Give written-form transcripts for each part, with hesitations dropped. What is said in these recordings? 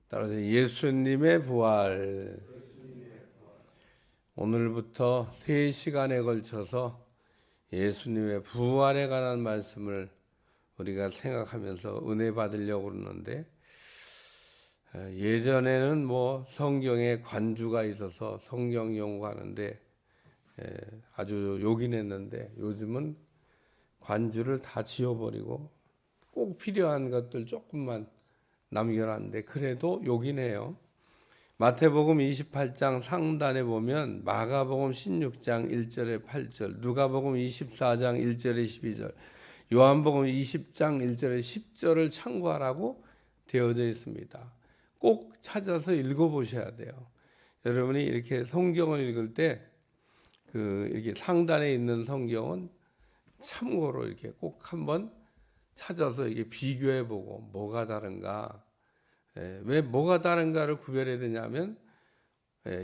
따라서 예수님의 부활. 오늘부터 3시간에 걸쳐서 예수님의 부활에 관한 말씀을 우리가 생각하면서 은혜 받으려고 그러는데, 예전에는 성경에 관주가 있어서 성경 연구하는데 아주 요긴했는데, 요즘은 관주를 다 지워버리고 꼭 필요한 것들 조금만 남겨놨는데 그래도 요긴해요. 마태복음 28장 상단에 보면 마가복음 16장 1절에 8절, 누가복음 24장 1절에 12절, 요한복음 20장 1절에 10절을 참고하라고 되어져 있습니다. 꼭 찾아서 읽어보셔야 돼요. 여러분이 이렇게 성경을 읽을 때 이렇게 상단에 있는 성경은 참고로 이렇게 꼭 한번 찾아서 이게 비교해보고 뭐가 다른가, 왜 뭐가 다른가를 구별해야 되냐면,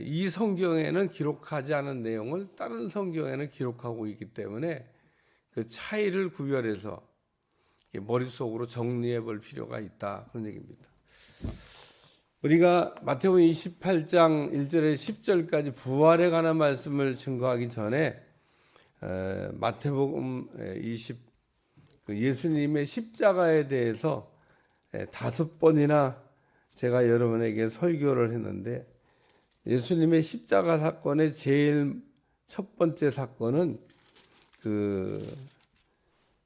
이 성경에는 기록하지 않은 내용을 다른 성경에는 기록하고 있기 때문에 그 차이를 구별해서 머릿속으로 정리해 볼 필요가 있다, 그런 얘기입니다. 우리가 마태복음 28장 1절에 10절까지 부활에 관한 말씀을 증거하기 전에 마태복음 예수님의 십자가에 대해서 5번이나 제가 여러분에게 설교를 했는데, 예수님의 십자가 사건의 제일 첫 번째 사건은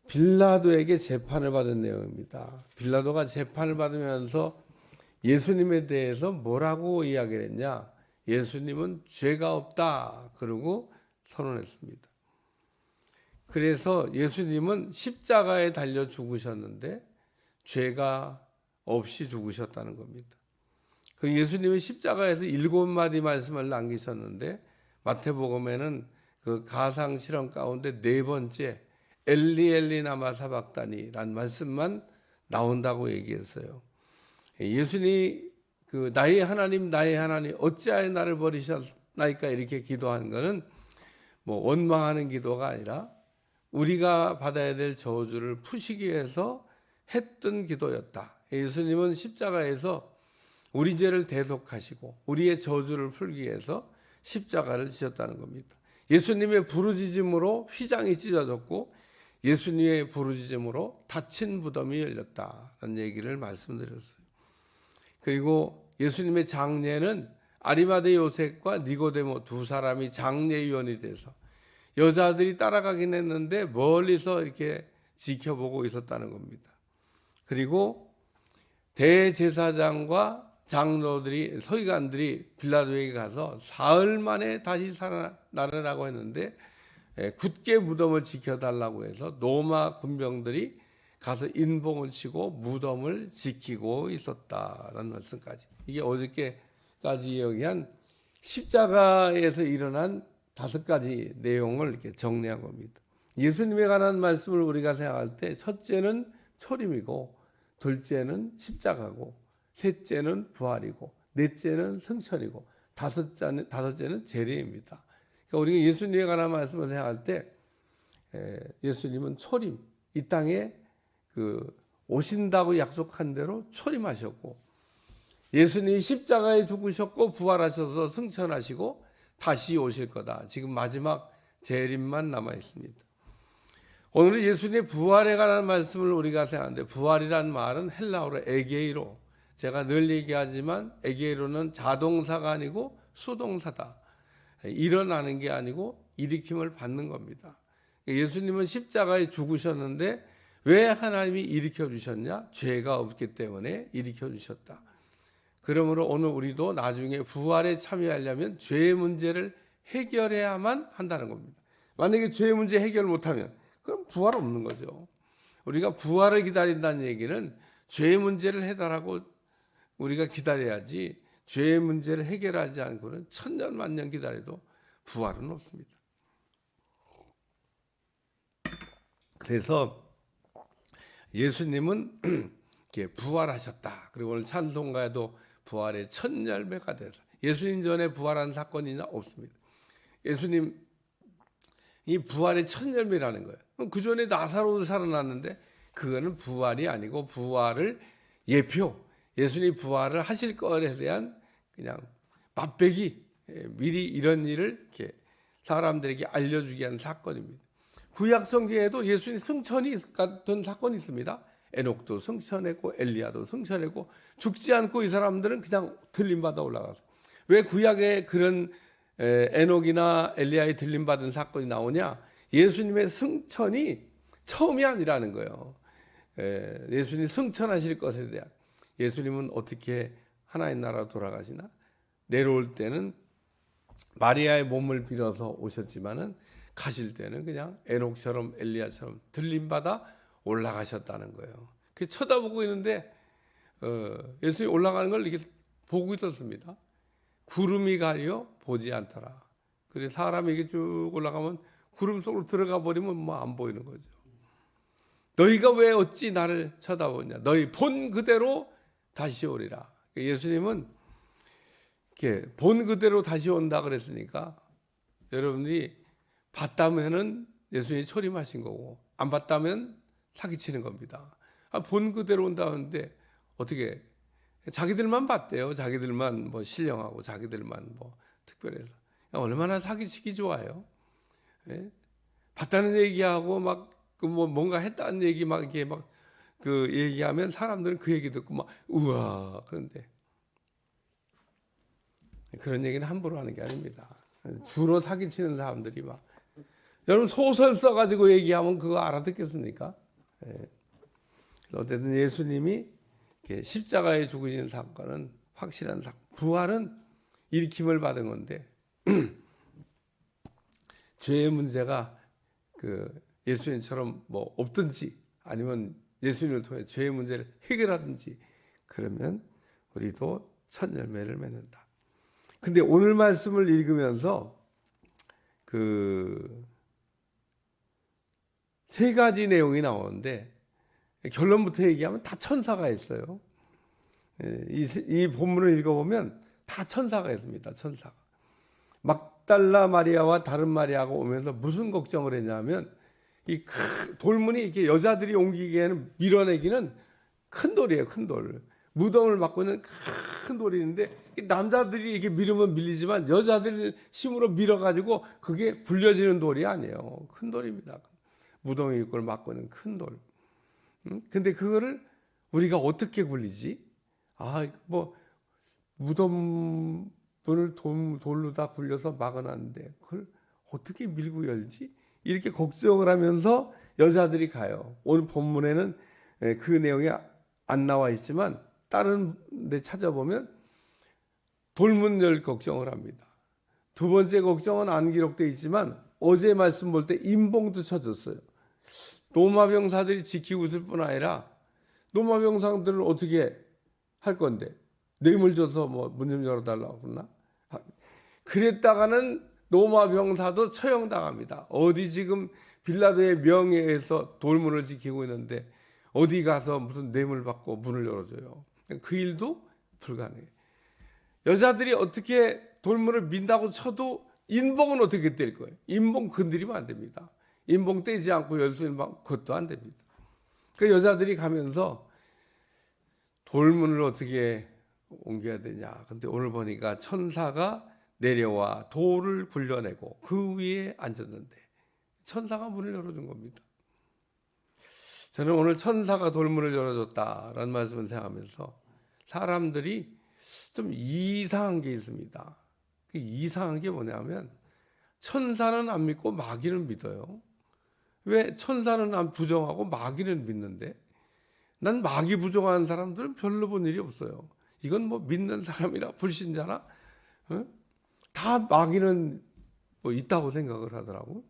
빌라도에게 재판을 받은 내용입니다. 빌라도가 재판을 받으면서 예수님에 대해서 뭐라고 이야기를 했냐? 예수님은 죄가 없다 그러고 선언했습니다. 그래서 예수님은 십자가에 달려 죽으셨는데 죄가 없이 죽으셨다는 겁니다. 그 예수님이 십자가에서 7마디 말씀을 남기셨는데, 마태복음에는 그 가상 실험 가운데 4번째 엘리 엘리 나마 사박다니라는 말씀만 나온다고 얘기했어요. 예수님이 나의 하나님 어찌하여 나를 버리셨나이까 이렇게 기도하는 것은 원망하는 기도가 아니라 우리가 받아야 될 저주를 푸시기 위해서 했던 기도였다. 예수님은 십자가에서 우리 죄를 대속하시고 우리의 저주를 풀기 위해서 십자가를 지셨다는 겁니다. 예수님의 부르짖음으로 휘장이 찢어졌고 예수님의 부르짖음으로 닫힌 무덤이 열렸다는 얘기를 말씀드렸어요. 그리고 예수님의 장례는 아리마대 요셉과 니고데모 2사람이 장례위원이 돼서 여자들이 따라가긴 했는데 멀리서 이렇게 지켜보고 있었다는 겁니다. 그리고 대제사장과 장로들이, 서기관들이 빌라도에게 가서 사흘 만에 다시 살아나라고 했는데 굳게 무덤을 지켜달라고 해서 로마 군병들이 가서 인봉을 치고 무덤을 지키고 있었다라는 말씀까지, 이게 어저께까지 이야기한 십자가에서 일어난 5가지 내용을 이렇게 정리한 겁니다. 예수님에 관한 말씀을 우리가 생각할 때 첫째는 초림이고, 둘째는 십자가고, 셋째는 부활이고, 넷째는 승천이고, 다섯째는 재림입니다. 그러니까 우리가 예수님에 관한 말씀을 생각할 때 예수님은 초림, 이 땅에 오신다고 약속한 대로 초림하셨고, 예수님이 십자가에 죽으셨고 부활하셔서 승천하시고 다시 오실 거다. 지금 마지막 재림만 남아 있습니다. 오늘은 예수님의 부활에 관한 말씀을 우리가 생각하는데, 부활이란 말은 헬라어로 에게이로, 제가 늘 얘기하지만 에게이로는 자동사가 아니고 수동사다. 일어나는 게 아니고 일으킴을 받는 겁니다. 예수님은 십자가에 죽으셨는데 왜 하나님이 일으켜 주셨냐? 죄가 없기 때문에 일으켜 주셨다. 그러므로 오늘 우리도 나중에 부활에 참여하려면 죄의 문제를 해결해야만 한다는 겁니다. 만약에 죄의 문제 해결 못하면 그럼 부활 없는 거죠. 우리가 부활을 기다린다는 얘기는 죄의 문제를 해결하고 우리가 기다려야지, 죄의 문제를 해결하지 않고는 천년 만년 기다려도 부활은 없습니다. 그래서 예수님은 이렇게 부활하셨다. 그리고 오늘 찬송가에도 부활의 첫 열매가 돼서, 예수님 전에 부활한 사건이나 없습니다. 예수님 이 부활의 첫 열매라는 거예요. 그 전에 나사로도 살아났는데 그거는 부활이 아니고 부활을 예수님이 부활을 하실 것에 대한 그냥 맛배기, 미리 이런 일을 이렇게 사람들에게 알려주기 위한 사건입니다. 구약 성경에도 예수님 승천이 같은 사건이 있습니다. 에녹도 승천했고 엘리야도 승천했고 죽지 않고 이 사람들은 그냥 들림받아 올라갔어요. 왜 구약에 그런 에녹이나 엘리야의 들림받은 사건이 나오냐? 예수님의 승천이 처음이 아니라는 거예요. 예수님이 승천하실 것에 대한, 예수님은 어떻게 하나님 나라로 돌아가시나? 내려올 때는 마리아의 몸을 빌어서 오셨지만은 가실 때는 그냥 에녹처럼 엘리야처럼 들림받아 올라가셨다는 거예요. 그 쳐다보고 있는데 예수님이 올라가는 걸 이렇게 보고 있었습니다. 구름이 가려 보지 않더라. 그래서 사람이 이게 쭉 올라가면 구름 속으로 들어가 버리면 뭐 안 보이는 거죠. 너희가 왜 어찌 나를 쳐다보냐? 너희 본 그대로 다시 오리라. 예수님은 이렇게 본 그대로 다시 온다 그랬으니까 여러분이 봤다면은 예수님이 초림하신 거고 안 봤다면 사기치는 겁니다. 본 그대로 온다는데 어떻게 자기들만 봤대요. 자기들만 뭐 신령하고 자기들만 뭐 특별해서 얼마나 사기치기 좋아요. 예? 봤다는 얘기하고 막 뭐 뭔가 했다는 얘기 막 이렇게 막 그 얘기하면 사람들은 그 얘기 듣고 막 우와 그런데 그런 얘기는 함부로 하는 게 아닙니다. 주로 사기치는 사람들이 막 여러분 소설 써가지고 얘기하면 그거 알아듣겠습니까? 예. 어쨌든 예수님이 십자가에 죽으신 사건은 확실한 사건. 부활은 일으킴을 받은 건데 죄의 문제가 그 예수님처럼 뭐 없든지 아니면 예수님을 통해 죄의 문제를 해결하든지 그러면 우리도 첫 열매를 맺는다. 근데 오늘 말씀을 읽으면서 그 세 가지 내용이 나오는데 결론부터 얘기하면 다 천사가 있어요. 이 본문을 읽어보면 다 천사가 있습니다. 천사가. 막달라 마리아와 다른 마리아가 오면서 무슨 걱정을 했냐면 이 돌문이 이렇게 여자들이 옮기기에는 밀어내기는 큰 돌이에요. 큰 돌. 무덤을 막고 있는 큰 돌이 있는데 남자들이 이렇게 밀으면 밀리지만 여자들 힘으로 밀어가지고 그게 굴려지는 돌이 아니에요. 큰 돌입니다. 무덤 입구를 막고 있는 큰 돌. 근데 그거를 우리가 어떻게 굴리지? 뭐 무덤 문을 돌로 다 굴려서 막아놨는데 그걸 어떻게 밀고 열지? 이렇게 걱정을 하면서 여자들이 가요. 오늘 본문에는 그 내용이 안 나와 있지만 다른 데 찾아보면 돌문 열 걱정을 합니다. 두 번째 걱정은 안 기록되어 있지만 어제 말씀 볼 때 임봉도 쳐줬어요. 로마 병사들이 지키고 있을 뿐 아니라 로마 병사들은 어떻게 할 건데 뇌물 줘서 뭐 문 좀 열어달라고 그러나? 그랬다가는 로마 병사도 처형당합니다. 어디 지금 빌라도의 명예에서 돌문을 지키고 있는데 어디 가서 무슨 뇌물 받고 문을 열어줘요. 그 일도 불가능해요. 여자들이 어떻게 돌문을 민다고 쳐도 인봉은 어떻게 뗄 거예요? 인봉 건드리면 안 됩니다. 인봉 떼지 않고 열 수 있는 방 그것도 안 됩니다. 그 여자들이 가면서 돌문을 어떻게 옮겨야 되냐. 근데 오늘 보니까 천사가 내려와 돌을 굴려내고 그 위에 앉았는데 천사가 문을 열어준 겁니다. 저는 오늘 천사가 돌문을 열어줬다라는 말씀을 생각하면서 사람들이 좀 이상한 게 있습니다. 그 이상한 게 뭐냐면 천사는 안 믿고 마귀는 믿어요. 왜 천사는 안 부정하고 마귀는 믿는데 난 마귀 부정하는 사람들은 별로 본 일이 없어요. 이건 뭐 믿는 사람이라 불신자나 다 마귀는 뭐 있다고 생각을 하더라고.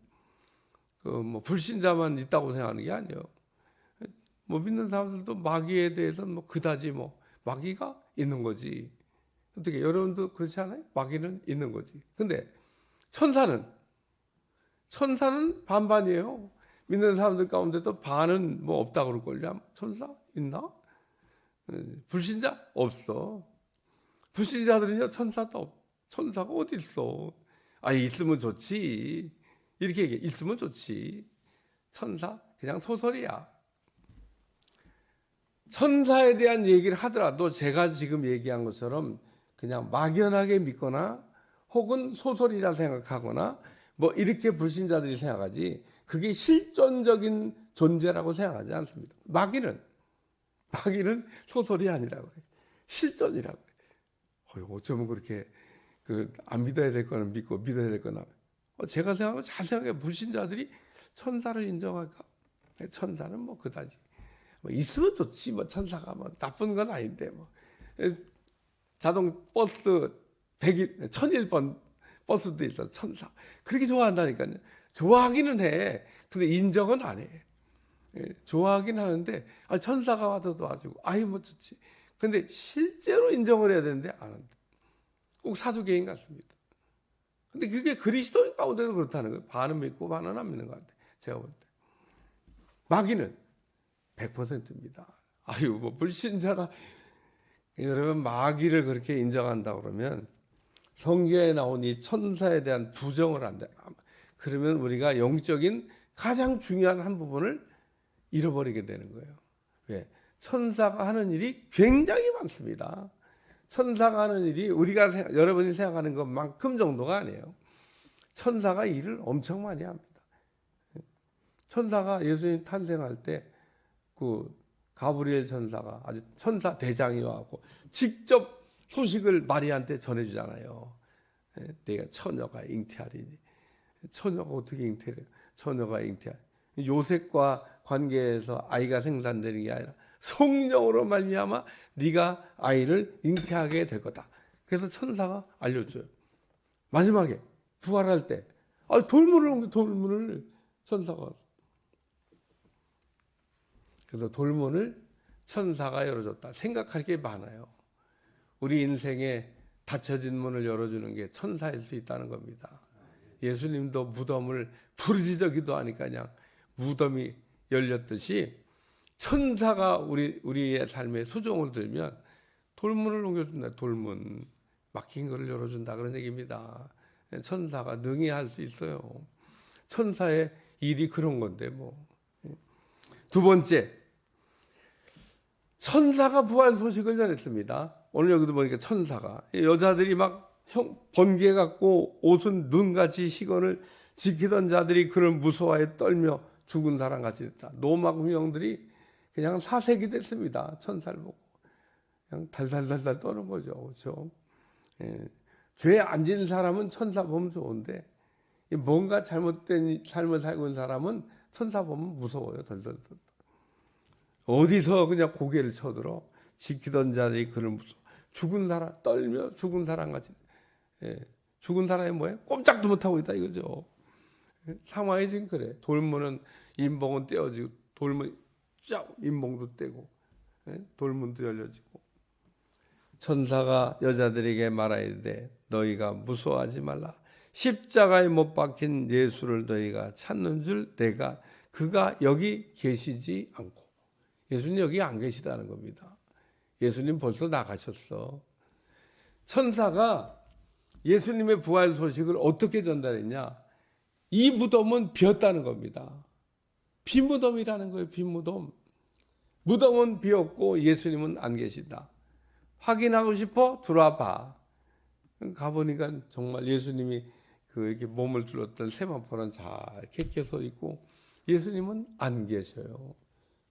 뭐 불신자만 있다고 생각하는 게 아니에요. 뭐 믿는 사람들도 마귀에 대해서 뭐 그다지 뭐 마귀가 있는 거지. 어떻게 여러분도 그렇지 않아요? 마귀는 있는 거지. 근데 천사는 반반이에요. 믿는 사람들 가운데도 반은 뭐 없다고 그럴걸요. 천사 있나? 불신자 없어. 불신자들은요 천사도 없. 천사가 어디 있어? 있으면 좋지. 이렇게 얘기해. 있으면 좋지. 천사 그냥 소설이야. 천사에 대한 얘기를 하더라도 제가 지금 얘기한 것처럼 그냥 막연하게 믿거나 혹은 소설이라 생각하거나 뭐 이렇게 불신자들이 생각하지, 그게 실존적인 존재라고 생각하지 않습니다. 마귀는 소설이 아니라고 해요. 실존이라고 해요. 어쩌면 그렇게 안 믿어야 될 거는 믿고 믿어야 될 거는 제가 생각하고 잘 생각해. 불신자들이 천사를 인정할까? 천사는 뭐 그다지 뭐 있으면 좋지, 뭐 천사가 뭐 나쁜 건 아닌데, 뭐 자동 버스 1001번 버스도 있어. 천사 그렇게 좋아한다니까요. 좋아하기는 해. 근데 인정은 안 해. 좋아하긴 하는데 천사가 와도 도와주고 뭐 좋지. 근데 실제로 인정을 해야 되는데 안 한다. 꼭 사두개인 같습니다. 근데 그게 그리스도인 가운데도 그렇다는 거예요. 반은 믿고 반은 안 믿는 것 같아요. 제가 볼 때. 마귀는 100%입니다. 뭐 불신자가, 여러분 마귀를 그렇게 인정한다 그러면 성경에 나온 이 천사에 대한 부정을 한다. 그러면 우리가 영적인 가장 중요한 한 부분을 잃어버리게 되는 거예요. 왜? 천사가 하는 일이 굉장히 많습니다. 천사가 하는 일이 우리가 여러분이 생각하는 것만큼 정도가 아니에요. 천사가 일을 엄청 많이 합니다. 천사가 예수님 탄생할 때 가브리엘 천사가 아주 천사 대장이 와서 직접 소식을 마리아한테 전해주잖아요. 내가 처녀가 잉태하리니. 처녀가 어떻게 잉태를? 처녀가 잉태하리. 요셉과 관계에서 아이가 생산되는 게 아니라 성령으로 말미암아 네가 아이를 잉태하게 될 거다. 그래서 천사가 알려줘요. 마지막에 부활할 때 돌문을 천사가, 그래서 돌문을 천사가 열어줬다. 생각할 게 많아요. 우리 인생에 닫혀진 문을 열어주는 게 천사일 수 있다는 겁니다. 예수님도 무덤을 부르짖어 기도하니까 그냥 무덤이 열렸듯이 천사가 우리의 삶에 수종을 들면 돌문을 옮겨준다. 돌문, 막힌 것을 열어준다 그런 얘기입니다. 천사가 능히 할 수 있어요. 천사의 일이 그런 건데 뭐. 두 번째, 천사가 부활 소식을 전했습니다. 오늘 여기도 보니까 천사가, 여자들이 막 번개 같고 옷은 눈같이 희건을 지키던 자들이 그를 무서워해 떨며 죽은 사람 같이 됐다. 로마 군병들이 그냥 사색이 됐습니다. 천사를 보고 그냥 달달달달 떠는 거죠. 그렇죠? 죄에 안 지은 사람은 천사 보면 좋은데 뭔가 잘못된 삶을 살고 있는 사람은 천사 보면 무서워요. 덜덜덜. 어디서 그냥 고개를 쳐들어. 지키던 자들이 그를 무서워. 죽은 사람 떨며 죽은 사람 같이. 죽은 사람이 뭐예요? 꼼짝도 못하고 있다 이거죠. 상황이 지금 그래. 돌문은 인봉은 떼어지고 돌문 쫙 인봉도 떼고 돌문도 열려지고. 천사가 여자들에게 말하이르되 너희가 무서워하지 말라. 십자가에 못 박힌 예수를 너희가 찾는 줄 내가 그가 여기 계시지 않고. 예수님 여기 안 계시다는 겁니다. 예수님 벌써 나가셨어. 천사가 예수님의 부활 소식을 어떻게 전달했냐? 이 무덤은 비었다는 겁니다. 빈무덤이라는 거예요. 빈무덤. 무덤은 비었고 예수님은 안 계시다. 확인하고 싶어? 들어와 봐. 가보니까 정말 예수님이 이렇게 몸을 둘렀던 세마포는 잘 켜서 있고 예수님은 안 계셔요.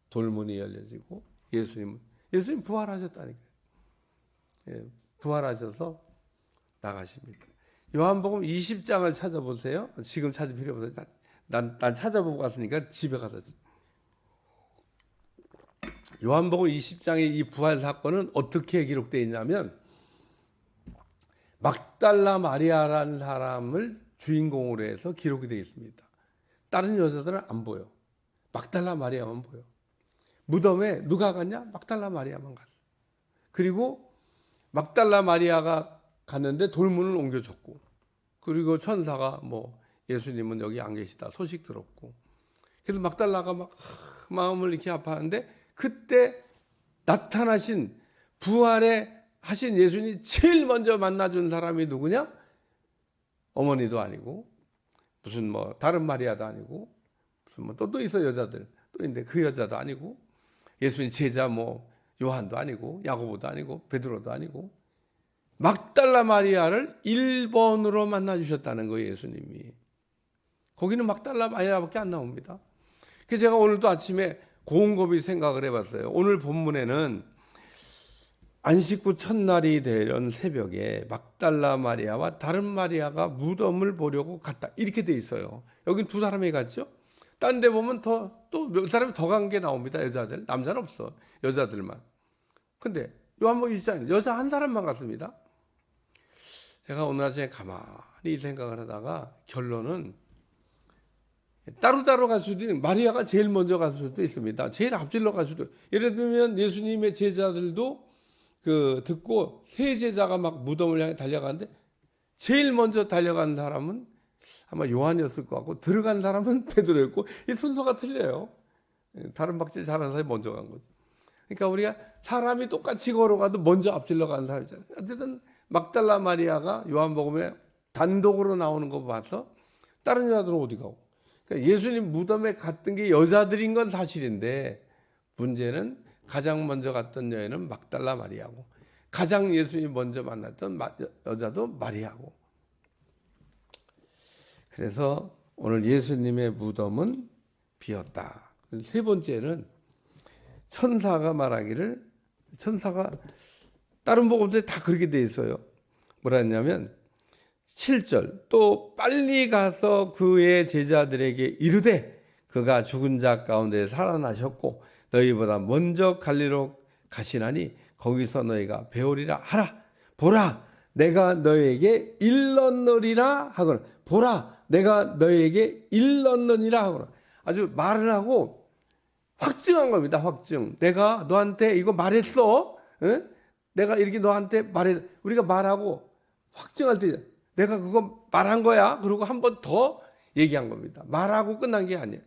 돌문이 열려지고 예수님 부활하셨다니까요. 부활하셔서 나가십니다. 요한복음 20장을 찾아보세요. 지금 찾을 필요 없어요. 난 찾아보고 갔으니까 집에 가서. 요한복음 20장의 이 부활 사건은 어떻게 기록되어 있냐면 막달라 마리아라는 사람을 주인공으로 해서 기록이 되어 있습니다. 다른 여자들은 안 보여. 막달라 마리아만 보여. 무덤에 누가 갔냐? 막달라 마리아만 갔어. 그리고 막달라 마리아가 갔는데 돌문을 옮겨줬고, 그리고 천사가 예수님은 여기 안 계시다 소식 들었고, 그래서 막달라가 막 마음을 이렇게 아파하는데 그때 나타나신 부활에 하신 예수님이 제일 먼저 만나준 사람이 누구냐? 어머니도 아니고 무슨 다른 마리아도 아니고 무슨 또 있어 여자들 또 있는데 그 여자도 아니고 예수님 제자 뭐 요한도 아니고 야고보도 아니고 베드로도 아니고 막달라 마리아를 1번으로 만나 주셨다는 거예요, 예수님이. 거기는 막달라 마리아밖에 안 나옵니다. 그래서 제가 오늘도 아침에 곰곰이 생각을 해봤어요. 오늘 본문에는 안식 후 첫날이 되던 새벽에 막달라 마리아와 다른 마리아가 무덤을 보려고 갔다. 이렇게 돼 있어요. 여긴 두 사람이 갔죠. 딴 데 보면 또 몇 사람이 더 간 게 나옵니다. 여자들. 남자는 없어. 여자들만. 근데 요한복음 1장 여자 한 사람만 갔습니다. 제가 오늘 아침에 가만히 생각을 하다가 결론은 따로따로 갈 수도 있는, 마리아가 제일 먼저 갈 수도 있습니다. 제일 앞질러 갈 수도. 예를 들면 예수님의 제자들도 듣고 세 제자가 막 무덤을 향해 달려가는데 제일 먼저 달려간 사람은 아마 요한이었을 것 같고 들어간 사람은 베드로였고, 이 순서가 틀려요. 다른 박질 잘하는 사람이 먼저 간 거죠. 그러니까 우리가 사람이 똑같이 걸어가도 먼저 앞질러 가는 사람이잖아요. 어쨌든 막달라 마리아가 요한복음에 단독으로 나오는 거 봐서 다른 여자들은 어디 가고. 그러니까 예수님 무덤에 갔던 게 여자들인 건 사실인데 문제는 가장 먼저 갔던 여인은 막달라 마리아고 가장 예수님 먼저 만났던 여자도 마리아고. 그래서 오늘 예수님의 무덤은 비었다. 세 번째는 천사가 말하기를, 천사가 다른 복음들에 다 그렇게 돼 있어요. 뭐라 했냐면 7절 또 빨리 가서 그의 제자들에게 이르되 그가 죽은 자 가운데 살아나셨고 너희보다 먼저 갈리로 가시나니 거기서 너희가 배우리라 하라. 보라 내가 너에게 일렀느니라 하거나, 보라 내가 너에게 일렀느니라 하거나, 아주 말을 하고 확증한 겁니다. 확증. 내가 너한테 이거 말했어. 응? 내가 이렇게 너한테 말해. 우리가 말하고 확증할 때 내가 그거 말한 거야. 그리고 한 번 더 얘기한 겁니다. 말하고 끝난 게 아니에요.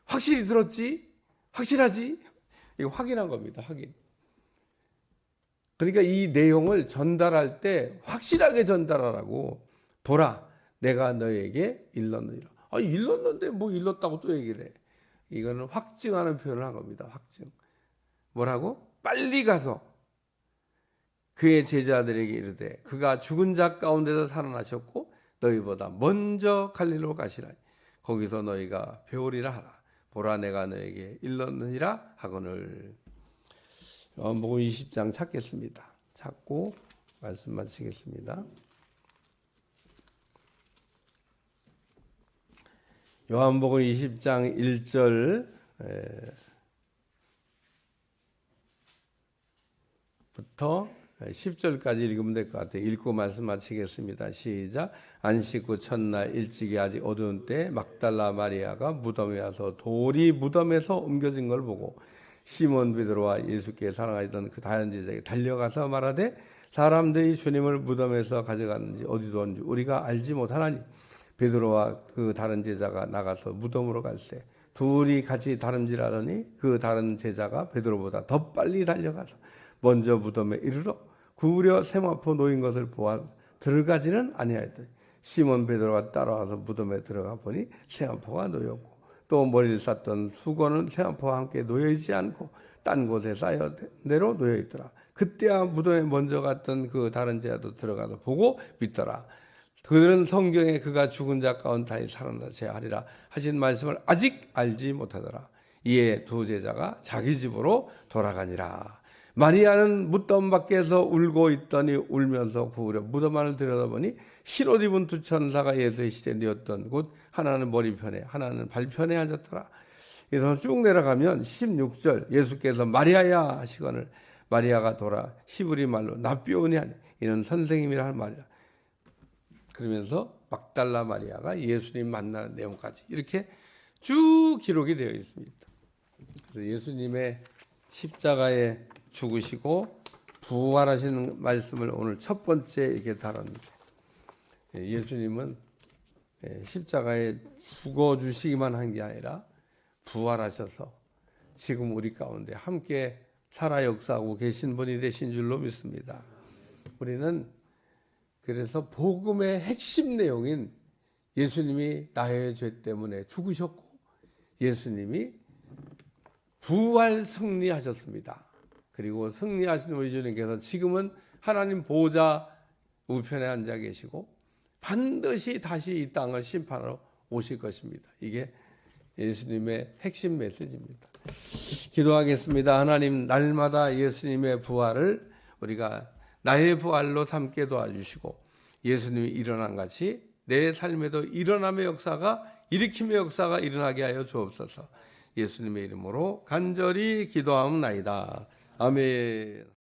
확실히 들었지? 확실하지? 이거 확인한 겁니다. 확인. 그러니까 이 내용을 전달할 때 확실하게 전달하라고. 보라, 내가 너에게 일렀느니라. 아, 일렀는데 뭐 일렀다고 또 얘기를 해. 이거는 확증하는 표현을 한 겁니다. 확증. 뭐라고? 빨리 가서 그의 제자들에게 이르되 그가 죽은 자 가운데서 살아나셨고 너희보다 먼저 갈릴리로 가시라. 거기서 너희가 배우리라 하라. 보라 내가 너에게 일렀느니라 하거늘. 요한복음 20장 찾겠습니다. 찾고 말씀 마치겠습니다. 요한복음 20장 1절 부터 10절까지 읽으면 될 것 같아요. 읽고 말씀 마치겠습니다. 시작. 안식 후 첫날 일찍이 아직 어두운 때 막달라 마리아가 무덤에 와서 돌이 무덤에서 옮겨진 걸 보고 시몬 베드로와 예수께 사랑하던 그 다른 제자에게 달려가서 말하되 사람들이 주님을 무덤에서 가져갔는지 어디 뒀는지 우리가 알지 못하나니. 베드로와 그 다른 제자가 나가서 무덤으로 갈새 둘이 같이 다름질하더니 그 다른 제자가 베드로보다 더 빨리 달려가서 먼저 무덤에 이르러 구부려 세마포 놓인 것을 보아 들어가지는 아니하였더니 시몬 베드로가 따라와서 무덤에 들어가 보니 세마포가 놓였고 또 머리를 쌌던 수건은 세마포와 함께 놓여있지 않고 딴 곳에 쌓여 대로 놓여있더라. 그때야 무덤에 먼저 갔던 그 다른 제자도 들어가서 보고 믿더라. 그들은 성경에 그가 죽은 자 가운데 다시 살아나셔야 하리라 하신 말씀을 아직 알지 못하더라. 이에 두 제자가 자기 집으로 돌아가니라. 마리아는 무덤 밖에서 울고 있더니 울면서 구부려 무덤 안을 들여다보니 흰옷 입은 두 천사가 예수의 시대에 누웠던 곳, 하나는 머리편에 하나는 발편에 앉았더라. 그래서 쭉 내려가면 16절 예수께서 마리아야 하시거늘 마리아가 돌아 히브리 말로 납비오니 하니 이는 선생님이라 할 말이라. 그러면서 막달라 마리아가 예수님 만나는 내용까지 이렇게 쭉 기록이 되어 있습니다. 그래서 예수님의 십자가에 죽으시고 부활하시는 말씀을 오늘 첫 번째 이렇게 다룹니다. 예수님은 십자가에 죽어 주시기만 한 게 아니라 부활하셔서 지금 우리 가운데 함께 살아 역사하고 계신 분이 되신 줄로 믿습니다. 우리는 그래서 복음의 핵심 내용인 예수님이 나의 죄 때문에 죽으셨고 예수님이 부활 승리하셨습니다. 그리고 승리하신 우리 주님께서 지금은 하나님 보좌 우편에 앉아 계시고 반드시 다시 이 땅을 심판하러 오실 것입니다. 이게 예수님의 핵심 메시지입니다. 기도하겠습니다. 하나님, 날마다 예수님의 부활을 우리가 나의 부활로 삼게 도와주시고 예수님이 일어난 같이 내 삶에도 일어남의 역사가, 일으킴의 역사가 일어나게 하여 주옵소서. 예수님의 이름으로 간절히 기도하옵나이다. 아멘.